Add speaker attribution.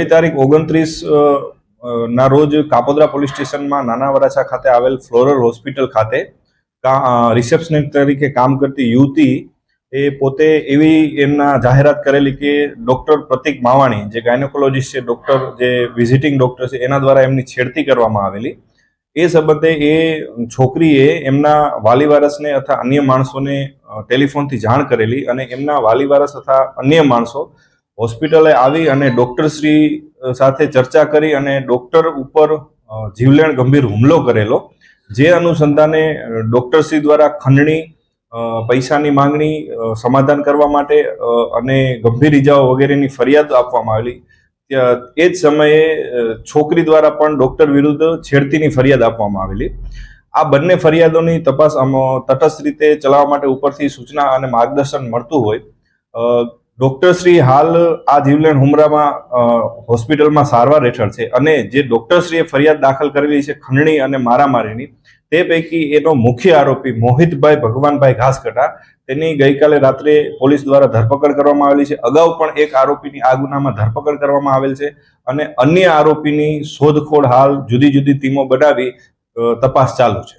Speaker 1: તારીખ 29 ના રોજ કાપોદ્રા પોલીસ સ્ટેશનમાં નાના વરાછા ખાતે આવેલ ફ્લોરલ હોસ્પિટલ ખાતે રિસેપ્શનિસ્ટ તરીકે કામ કરતી યુવતી એ પોતે એવી એમના જાહેરાત કરેલી કે ડોક્ટર પ્રતિક માવાણી જે ગાયનેકોલોજીસ્ટ છે, ડોક્ટર જે વિઝિટિંગ ડોક્ટર છે, એના દ્વારા એમની છેડતી કરવામાં આવેલી. એ સંબંધે એ છોકરીએ એમના વાલી વારસને અથવા અન્ય માણસોને ટેલિફોનથી જાણ કરેલી અને એમના વાલી વારસ અથવા અન્ય માણસો હોસ્પિટલે આવી અને ડોક્ટરશ્રી સાથે ચર્ચા કરી અને ડોક્ટર ઉપર જીવલેણ ગંભીર હુમલો કરેલો. જે અનુસંધાને ડોક્ટરશ્રી દ્વારા ખંડણી, પૈસાની માંગણી, સમાધાન કરવા માટે અને ગંભીર ઇજાઓ વગેરેની ફરિયાદ આપવામાં આવેલી. એ જ સમયે છોકરી દ્વારા પણ ડોક્ટર વિરુદ્ધ છેડતીની ફરિયાદ આપવામાં આવેલી. આ બંને ફરિયાદોની તપાસ તટસ્થ રીતે ચલાવવા માટે ઉપરથી સૂચના અને માર્ગદર્શન મળતું હોય. ડોક્ટરશ્રી હાલ આ જીવલેણ હુમલામાં હોસ્પિટલમાં સારવાર હેઠળ છે અને જે ડોક્ટરશ્રીએ ફરિયાદ દાખલ કરેલી છે ખંડણી અને મારામારીની, તે પૈકી એનો મુખ્ય આરોપી મોહિતભાઈ ભગવાનભાઈ ઘાસકટા, તેની ગઈકાલે રાત્રે પોલીસ દ્વારા ધરપકડ કરવામાં આવેલી છે. અગાઉ પણ એક આરોપીની આ ગુનામાં ધરપકડ કરવામાં આવેલ છે અને અન્ય આરોપીની શોધખોળ હાલ જુદી જુદી ટીમો બનાવી તપાસ ચાલુ છે.